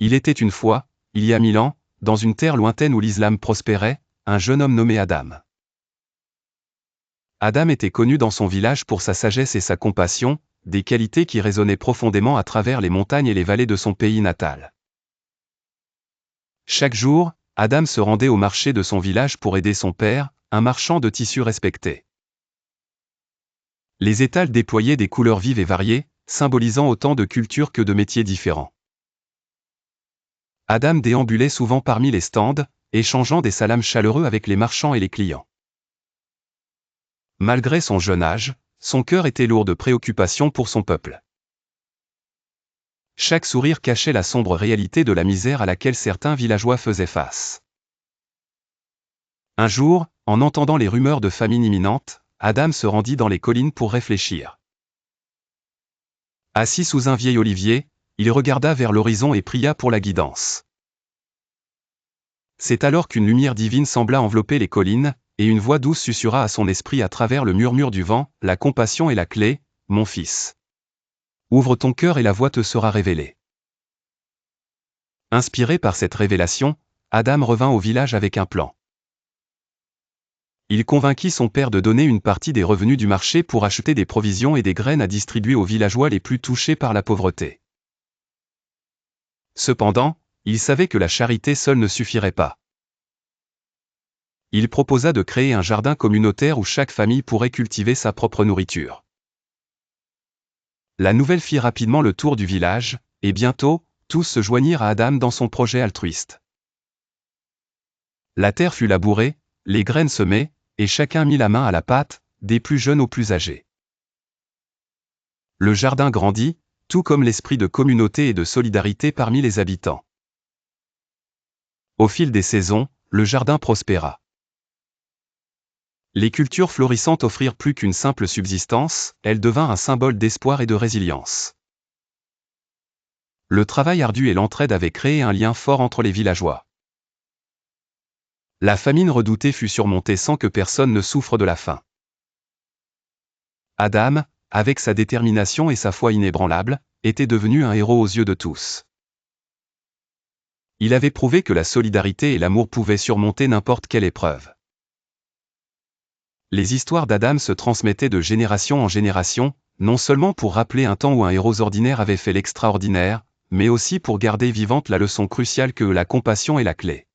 Il était une fois, il y a 1000 ans, dans une terre lointaine où l'islam prospérait, un jeune homme nommé Adam. Adam était connu dans son village pour sa sagesse et sa compassion, des qualités qui résonnaient profondément à travers les montagnes et les vallées de son pays natal. Chaque jour, Adam se rendait au marché de son village pour aider son père, un marchand de tissus respecté. Les étals déployaient des couleurs vives et variées, symbolisant autant de cultures que de métiers différents. Adam déambulait souvent parmi les stands, échangeant des salams chaleureux avec les marchands et les clients. Malgré son jeune âge, son cœur était lourd de préoccupations pour son peuple. Chaque sourire cachait la sombre réalité de la misère à laquelle certains villageois faisaient face. Un jour, en entendant les rumeurs de famine imminente, Adam se rendit dans les collines pour réfléchir. Assis sous un vieil olivier, il regarda vers l'horizon et pria pour la guidance. C'est alors qu'une lumière divine sembla envelopper les collines, et une voix douce susurra à son esprit à travers le murmure du vent, « La compassion est la clé, mon fils. Ouvre ton cœur et la voie te sera révélée. » Inspiré par cette révélation, Adam revint au village avec un plan. Il convainquit son père de donner une partie des revenus du marché pour acheter des provisions et des graines à distribuer aux villageois les plus touchés par la pauvreté. Cependant, il savait que la charité seule ne suffirait pas. Il proposa de créer un jardin communautaire où chaque famille pourrait cultiver sa propre nourriture. La nouvelle fit rapidement le tour du village, et bientôt, tous se joignirent à Adam dans son projet altruiste. La terre fut labourée, les graines semées, et chacun mit la main à la pâte, des plus jeunes aux plus âgés. Le jardin grandit, tout comme l'esprit de communauté et de solidarité parmi les habitants. Au fil des saisons, le jardin prospéra. Les cultures florissantes offrirent plus qu'une simple subsistance, elles devinrent un symbole d'espoir et de résilience. Le travail ardu et l'entraide avaient créé un lien fort entre les villageois. La famine redoutée fut surmontée sans que personne ne souffre de la faim. Adam, avec sa détermination et sa foi inébranlable, était devenu un héros aux yeux de tous. Il avait prouvé que la solidarité et l'amour pouvaient surmonter n'importe quelle épreuve. Les histoires d'Adam se transmettaient de génération en génération, non seulement pour rappeler un temps où un héros ordinaire avait fait l'extraordinaire, mais aussi pour garder vivante la leçon cruciale que la compassion est la clé.